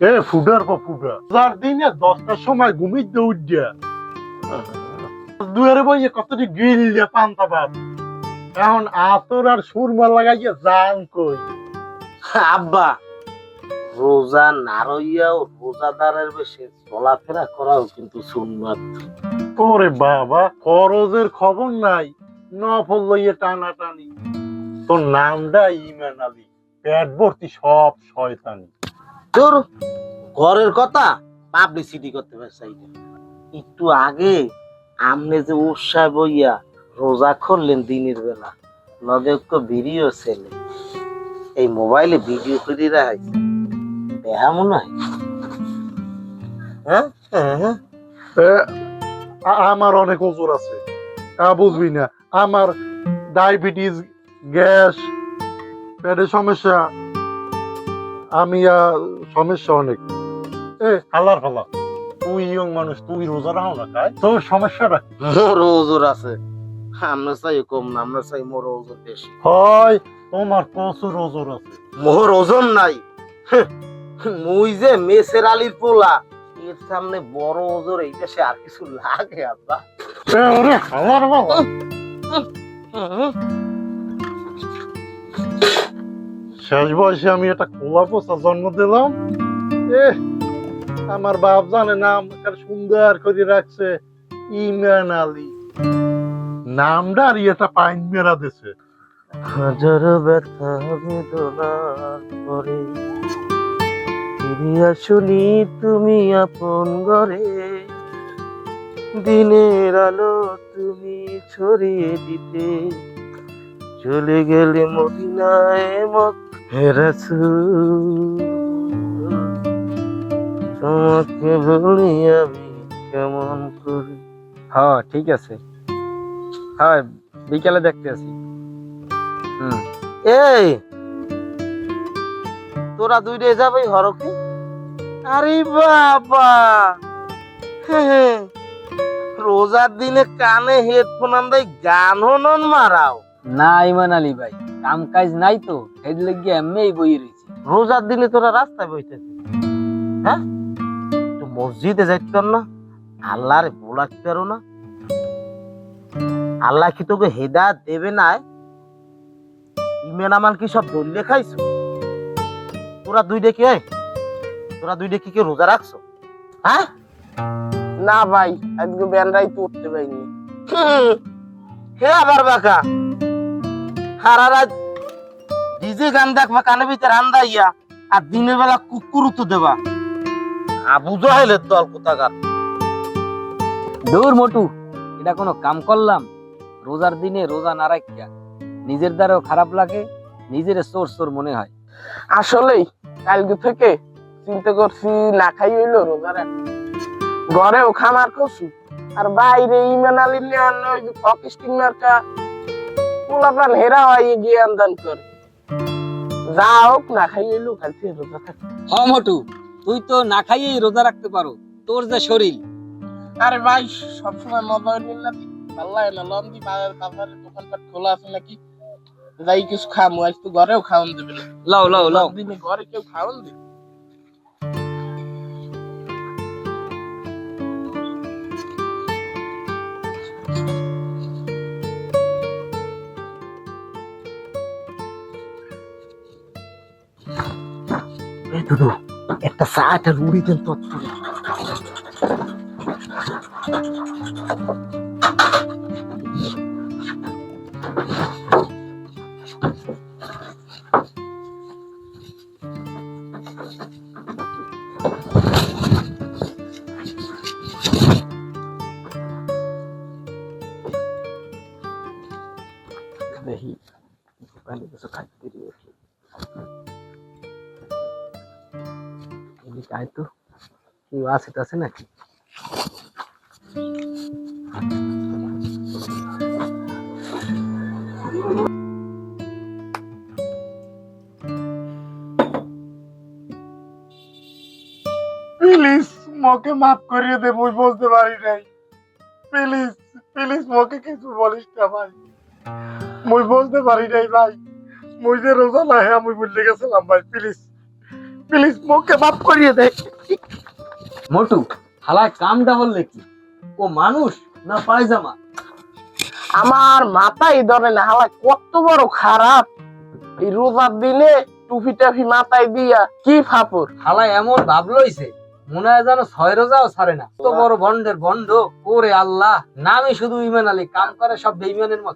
এ footer পর ফুডা যার দিনে 10টার সময় ঘুমিয়ে উঠিয়া দুয়ারে বইয়ে কতটি গিল দিয়ে পান্তা ভাত এখন আতর আর সুরমা লাগাইয়া জান কই আব্বা রোজা না রইয়াও রোজাদারের বেশি চলাফেরা করাও কিন্তু সুন্নাত। ওরে বাবা খরচের খবর নাই নফল লইয়ে টানাটানি তোর নামটা ইমান আলী পেট ভর্তি সব শয়তানি তোর ঘরের কথা পাবলিসিটি করতে পারছি না। একটু আগে আমনে যে উৎসাহ বইয়া রোজা করলেন দিনের বেলা লগে ভিডিও ছেলে এই মোবাইলে ভিডিও করে রাখাইছে দেখা মনে হয়। হ্যাঁ হ্যাঁ আমার অনেক ওজোর আছে বুঝবি না আমার ডায়াবেটিস গ্যাস পেটের সমস্যা আমি সমস্যা অনেক হালার ফালা তুই ইয়ং মানুষ তুই রোজা রাখো না খায় তোর সমস্যাটা মোর ওজোর আছে আমরা চাই কম না আমরা চাই মোর ওজন বেশি হয় তোমার প্রচুর ওজোর আছে মোর ওজন নাই মুই যে মেসের আলীর পোলা এর সামনে বড় ওজোর এই দেশে আর কিছু লাগে আব্বা। হালার বাবা শেষ বয়সে আমি একটা খোলা পোষা জন্ম দিলাম আমার বাপ জানে নাম সুন্দর করে রাখছে ইমরান আলী নামটা আর এটা পাইন মেরা দিছে হাজার ব্যথা বেদনার পরে ফিরিয়া শুনি তুমি আপন ঘরে দিনের আলো তুমি ছড়িয়ে দিতে চলে গেলে মদিনায় হে রাসূল তোমাকে বলি আমি কেমন করি। হ্যাঁ ঠিক আছে, হ্যাঁ বিকালে দেখতে আসি। এই তোরা দুইটা যাবে হরকে? আরে বাবা রোজার দিনে কানে হেডফোন আন্দাই গান হনন মারাও না ইমান আলী ভাই, কাম কাজ নাই তো হেড লাগিয়ে এমনি বই রয়েছে। রোজার দিনে তোরা রাস্তায় বইতেছিস? হ্যাঁ তো মসজিদে যাইতে না আল্লাহরে বলাতে পারো না? আল্লাহ কি তোকে হেদায়েত দেবে না? ইমান আমাল কি সব দলিলে খাইছো? তোরা দুইটা কি রোজা রাখছো? হ্যাঁ না ভাই আজকে ব্যানরাই তো উঠতে পারিনি। হে আবার বাঁকা সারা রাত ডিজে গান দেখবা কানে ভিতরে আন্দাইয়া আর দিনের বেলা কুকুর তো দেবা আবু জাহেলের দল কোথাকার। দূর মোটু, এটা কোনো কাম করলাম? রোজার দিনে রোজা না রাখিয়া নিজের দ্বারাও খারাপ লাগে, নিজের চোর চোর মনে হয়। আসলেই কালকে থেকে চিন্তা করছি না খাই হইলো রোজার ঘরেও খামার করছি আর বাইরে ইমান আলী মার্কা পোলাপান হেরা হয় জ্ঞান দান করে যা হোক না খাই হইলো কালকে রোজা থাকে। হ মোটু, তুই তো না খাইয়েই রোজা রাখতে পারো, তোর যে শরীর। আরে ভাই সবসময় মোবাইল নিল না ভালো লাগে না, লন দি বাজারের দোকানপাট খোলা আছে নাকি যাই কিছু খামু, আজ তো ঘরেও খাওয়ান দেবে না। লাও লাও লাও, দিনে ঘরে কেউ খাওয়ান দেবে? দুদু একটা চাটা রুড়ি দেন তো। দেখি দোকানে কিছু খাইতে দিয়েছি। আয় তো কি আছে নাকি? প্লিজ মোকে মাফ করিয়ে দে মুই বলতে পারি নাই প্লিজ প্লিজ মোকে কিছু বলিস না ভাই মুই বলতে পারি নাই ভাই মুই যে রোজা না হ্যাঁ মুই ভুলে গেছিলাম ভাই প্লিজ প্লিজ মুখে মাফ করিয়ে দে। মোটু হালায় কামটা বললে কি, ও মানুষ না পায়জামা? আমার মাথায় ধরে না, হালা কত বড় খারাপ। এই রোজার দিনে টুপি টাফি মাথায় দিয়া কি ফাপড়। হালায় এমন ভাব লইছে মনে হয় যেন 6 রোজাও ছাড়ে না। তো বড় বন্ডের বন্ড, ওরে আল্লাহ, নামে শুধু ইমান আলী, কাম করে সব বেঈমানের মত।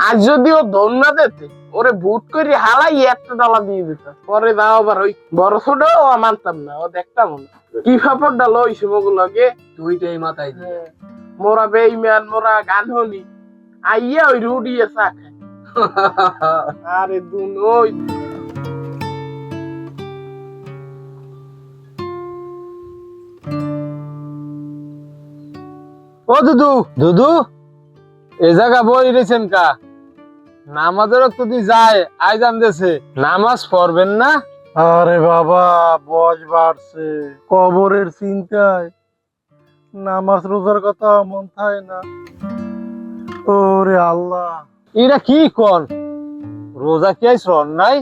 আজ যদি ও ধন্যা দিতে, ওরে বুট করে হালাই একটা ডালা দিয়ে দিত। পরে দাও আবার ওই বড় ছোট ও মানতাম না, ও দেখতাম না কি ফাপড়টা লইছে মগুলাকে। দুইটাই মাথায় দিয়ে। মোরা বেঈমান, মোরা গান হলি আইয়া ওই রুডিয়ে চা খায়। আরে দুনোই ও দুদু, দুদু এ জায়গা বই রেছেন কা? নামাজের যদি যায় আইজান দেশে, নামাজ পড়বেন না? আরে বাবা, বয়স বাড়ছে, কবরের চিন্তায় নামাজ রোজার কথা মন থাকে না। ওরে আল্লাহ, এটা কি কোন? রোজা কি আইস রন নাই?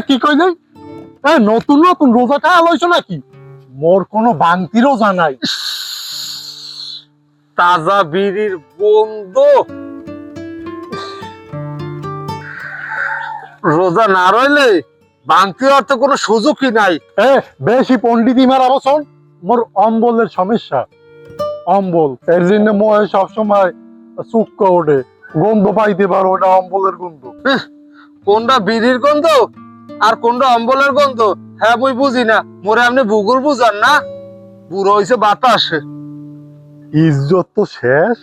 কি কইলি? নতুন নতুন রোজাটা আলোইছো নাকি? মোর কোনো বাংতি রোজা নাই। তাজা বিড়ির গন্ধ। রোজা না রইলে বাংতি হওয়ার তো কোনো সুযোগই নাই। বেশি পন্ডিতি মারা বসন, মোর অম্বলের সমস্যা। অম্বল, এর জন্য মনে সবসময় চুক্কা ওঠে, গন্ধ পাইতে পারো, ওটা অম্বলের গন্ধ। কোনটা বিড়ির গন্ধ আর কোনটা অম্বলের গন্ধ, হ্যাঁ মুই বুঝি না। মোরে আপনি ভূগোল বুঝান না, বুড়ো হইছে বাতাসে। ইজ্জত তো শেষ।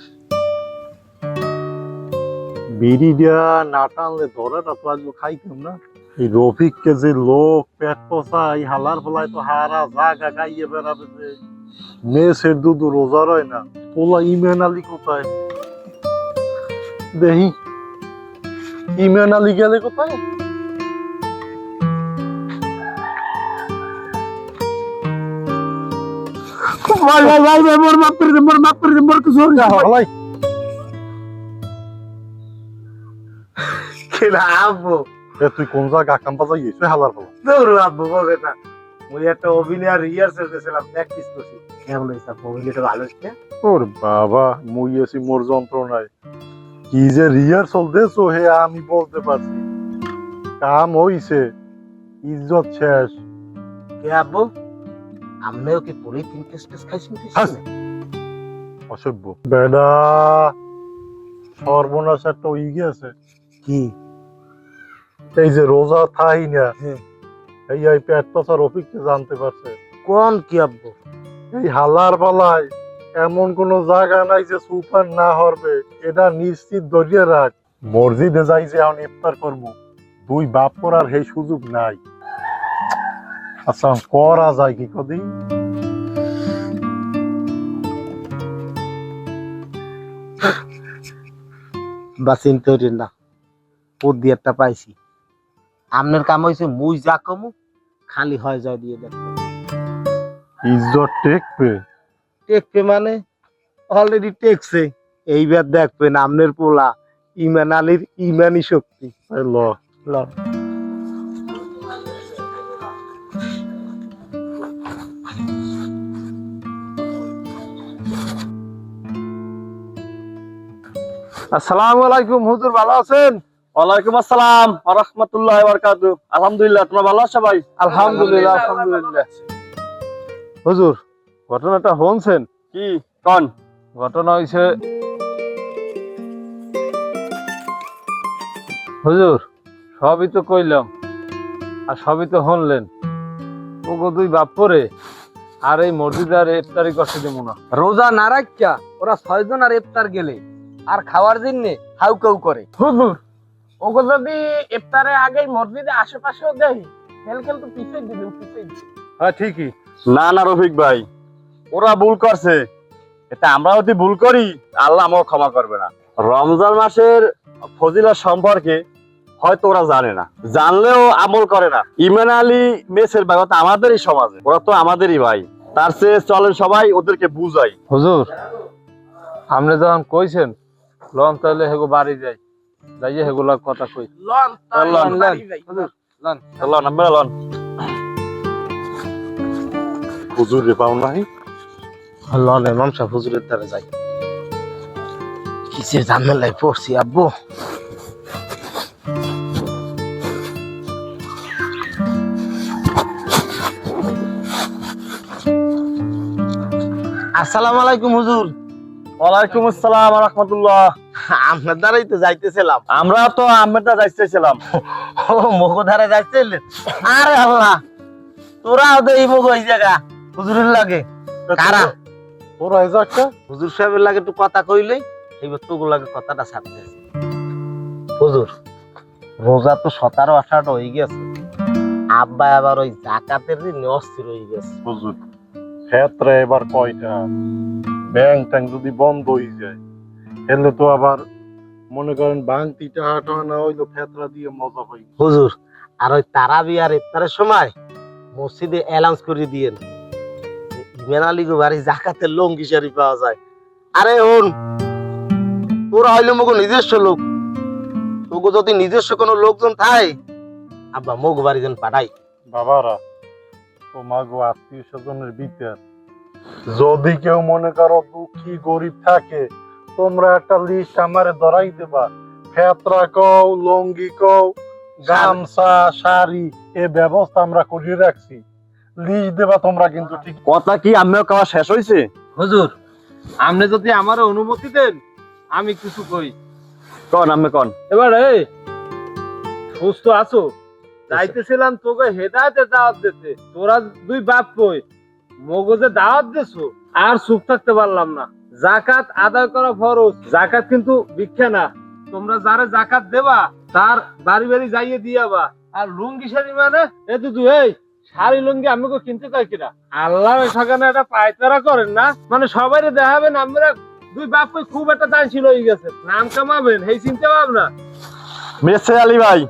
বিড়িটা না টানলে ধরাটা তো আজকে খাইতাম না। এই রফিককে যে লোক পেট পচা, এই হালার ফলায় তো হারা জাগা গাইয়ে বেড়াবে যে মেসের দুধ রোজা রয় না। পোলা ইমেন আলী কোথায় দেখি? ইমেন আলী গেলে কোথায়? ভাই ভাই ভাই ভাই, মোর মাফ করে দে, মোর মাফ করে দে, মোর কিছু হবে না। হালাই আব্বু তুই কোন জায়গা কাম বাজাই গেছিস হালার ফলা? দৌড় আব্বু বলবে না, মুই একটা অভিনয় রিহার্সাল করছিলাম, প্র্যাকটিস করছি। কেমন হয়েছে আব্বু? অভিনয়টা ভালো হচ্ছে? ওর বাবা, মুই আছি মোর যন্ত্রণায়। কি যে রিহার্সাল দেছো হে আমি বলতে পারছি। কাম হইছে, ইজ্জত শেষ। কে আব্বু, আমনেও কি পরে 3 কেস খাইছেন? অসভ্য বেডা, সর্বনাশ একটা হয়ে গেছে। কি? এই যে রোজা থাই না, এই পেট পচা রফিককে জানতে পারছে। কোন কি আব্বু? এই হালার পালায় এমন কোন জায়গা নাই যে সুপার না হরবে, এটা নিশ্চিত ধরিয়ে রাখ। মসজিদে যাই যে এখন ইফতার করবো, দুই বাপ করার সেই সুযোগ নাই। আচ্ছা করা যায় কি কদিন? বা চিন্তা করেন না, বুদ্ধি একটা পাইছি। আমনের কাম হয়েছে মুই যা কমু খালি হয় যায় দিয়ে দেখো। ইজ্জত টেকবে? টেকবে মানে অলরেডি টেকছে। এইবার দেখবেন আমনের পোলা ইমান আলীর ইমানি শক্তি। এই ল ল আসসালামু আলাইকুম হুজুর, ভালো আছেন? ওয়ালাইকুম আসসালাম ওয়া রাহমাতুল্লাহি ওয়া বারাকাতুহু। আলহামদুলিল্লাহ, তোমরা ভালো আছো ভাই? আলহামদুলিল্লাহ আলহামদুলিল্লাহ। হুজুর, ঘটনাটা শুনছেন? কি কোন? ঘটনা হইছে হুজুর, সবই তো কইলাম আর সবই তো শুনলেন। ওগো দুই বাপ করে আর এই মসজিদে আর ইফতারি করতে দেবো না। রোজা না রাখিয়া ওরা 6 জন আর ইফতার গেলে আর খাওয়ার জন্য হাউকাউ করে। হুজুর, ওগো যদি ইফতারে আগে মসজিদে আশেপাশেও দেই, খেল খেল তো পিছিয়ে দিবেন, পিছিয়ে দিবেন। হ্যাঁ ঠিকই। না না রফিক ভাই, ওরা ভুল করছে। এটা আমরা যদি ভুল করি আল্লাহ আমাকে ক্ষমা করবে না। রমজান মাসের ফজিলত সম্পর্কে হয়তো ওরা জানে না, জানলেও আমল করে না। ইমান আলী মেসের ভাই তো আমাদেরই সমাজে, ওরা তো আমাদেরই ভাই। তার চেয়ে চলেন সবাই ওদেরকে বুঝাই। হুজুর, আপনি যখন কইছেন লন, তাহলে হেগো বাড়ি যাই, যাইয়ে হেগুলা কথা কই। লন তাহলে লন, বাড়ি যাই। হুজুর লন। লন আমরা লন। হুজুরে পাও নাই? লন ইমাম সাহেব হুজুরের দ্বারা যাই। কিসের ঝামেলায় পড়ছি আব্বু। আসসালামু আলাইকুম হুজুর। ওয়ালাইকুম আসসালাম ওয়া রাহমাতুল্লাহ। আপনার দ্বারাই তো যাইতেছিলাম। আমরা তো আহমেদা যাইতেছিলাম। ও মুখ ধারে যাইতেছিলেন? আরে আল্লাহ, তোরা তো এই মুখ ওই জায়গা হুজুরের লাগে কারা? তোরা এই যাক্কা হুজুর সাহেবের লাগে একটু কথা কইলেই এইবার তোগুর লাগে কথাটা ছাড়তেছে। হুজুর, রোজা তো 17-18 হয়ে গেছে, আব্বা আবার ওই জাকাতের দিন অস্থির হয়ে গেছে। হুজুর ক্ষেত্রে এবার কয়টা ব্যাংক ট্যাঙ্ক যদি বন্ধ হয়ে যায় তাহলে তো আবার মনে করেন বাংতি টাকা না হইলো ফেতরা দিয়ে মজা পাই। হুজুর, আর ওই তারাবি আর ইফতারের সময় মসজিদে অ্যালাউন্স করে দিয়েন ইমেন আলী গো বাড়ি জাকাতের লঙ্গি শাড়ি পাওয়া যায়। আরে হন, তোরা হইলো মগো নিজস্ব লোক, তোকে যদি নিজস্ব কোনো লোকজন থাকে আব্বা মগ বাড়ি যেন পাঠাই। বাবারা তোমাগো আত্মীয় স্বজনের ভিতর যদি কেউ মনে করো দুঃখী গরিব থাকে তোমরা একটা লিস্ট আমারে ধরাই দেবা। ফেতরা কও, লঙ্গি কও, গামছা, শাড়ি এ ব্যবস্থা আমরা করিয়ে রাখছি। লিস্ট দেবা তোমরা কিন্তু ঠিক। কথা কি আমিও খাওয়া শেষ হয়েছে? হুজুর, আপনি যদি আমার অনুমতি দেন আমি কিছু কই। কন আমি কন। এবার এই সুস্থ আছো? যাইতেছিলাম তোকে হেদায়েতের দাওয়াত দিতে, তোরা দুই বাপ কই মগজে দাওয়াত দিছো আর চুপ থাকতে পারলাম না। জাকাত আদায় করা ফরজ, জাকাত কিন্তু ভিক্ষা না। তোমরা যারা জাকাত দেবা তার বাড়ি বাড়ি যাইয়ে দিয়াবা। আর লুঙ্গি শাড়ি মানে এ দুদু, এই শাড়ি লুঙ্গি আমাকে কিনতে চাই কিনা? আল্লাহর সেখানে একটা পায়তারা করেন না, মানে সবাই দেখাবেন আমরা দুই বাপ কই খুব একটা দানশীল হয়ে গেছে, নাম কামাবেন এই চিন্তা ভাবনা। মেসে আলী ভাই,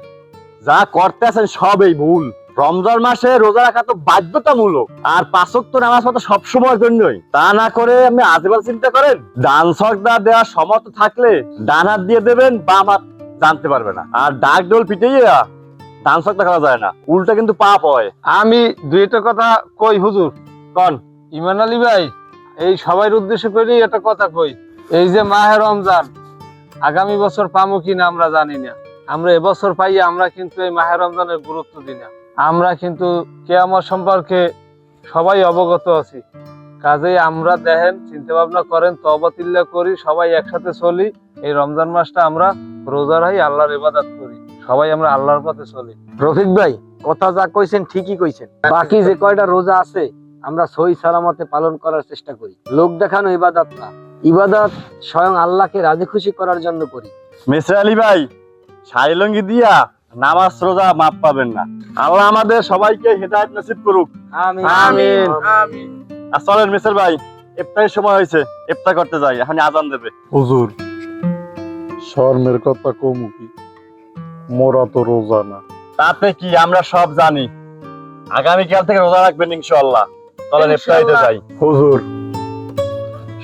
যা করতে আছেন সবই ভুল। রমজান মাসে রোজা রাখা তো বাধ্যতামূলক, আর 5 ওয়াক্ত নামাজ পড়া সব সময়ের জন্যই। তা না করে আপনি আজেবাল চিন্তা করেন। দান সদকা দেওয়ার সমর্থ থাকলে ডান হাত দিয়ে দেবেন, বাম হাত জানতে পারবে না। আর ডাক ডোল পিটাইয়া দান সদকা করা যায় না, উল্টা কিন্তু পাপ হয়। আমি দুই একটা কথা কই হুজুর। কন। ইমান আলী ভাই, এই সবার উদ্দেশ্য করে একটা কথা কই। এই যে মাহে রমজান আগামী বছর পামো কিনা আমরা জানি না, আমরা এবছর পাইয়া আমরা কিন্তু এই মাহে রমজানের গুরুত্ব দিই না। আমরা কিন্তু কিয়ামত সম্পর্কে সবাই অবগত আছি, কাজেই আমরা দেখেন চিন্তা ভাবনা করেন, তওবাতিল্লাহ করি, সবাই একসাথে চলি। এই রমজান মাসটা আমরা রোজা রাখি, আল্লাহর ইবাদত করি, সবাই আমরা আল্লাহর পথে চলি। রফিক ভাই, কথা যা কইছেন ঠিকই কইছেন। বাকি যে কয়টা রোজা আছে আমরা সহি সালামতে পালন করার চেষ্টা করি। লোক দেখানো ইবাদত না, ইবাদত স্বয়ং আল্লাহকে রাজি খুশি করার জন্য করি। মেসে আলী ভাই, শাড়ি লুঙ্গি দিয়া নামাজ রোজা মাপ পাবেন না। আল্লাহ আমাদের সবাইকে হেদায়েত নসিব করুক। আমিন আমিন। আমিন। আর চলেন মেসের ভাই, ইফতারের সময় হয়েছে, ইফতার করতে যাই, এখন আজান দেবে। হুজুর শর্মের কথা কমু কি, মোরা তো রোজা না। তাতে কি, আমরা সব জানি। আগামীকাল থেকে রোজা রাখবেন ইনশাআল্লাহ। চলেন ইফতারিতে যাই। হুজুর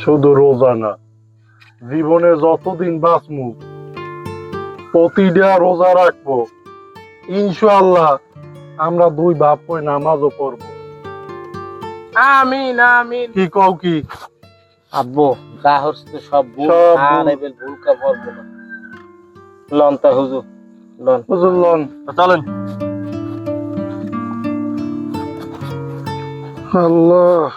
শুধু রোজা না, জীবনে যতদিন বাঁচমু প্রতিটা রোজা রাখবো ইনশাআল্লাহ। আমরা দুই বাপ কই নামাজও পড়বো। আমিন আমিন। কি কও কি? আব্বু যা হচ্ছে তো সব ভুল, সব আর ভুল। এবার ভুল কা বলবো না। লন তা হুজুর, লন। হুজুর লন। চলেন। আল্লাহ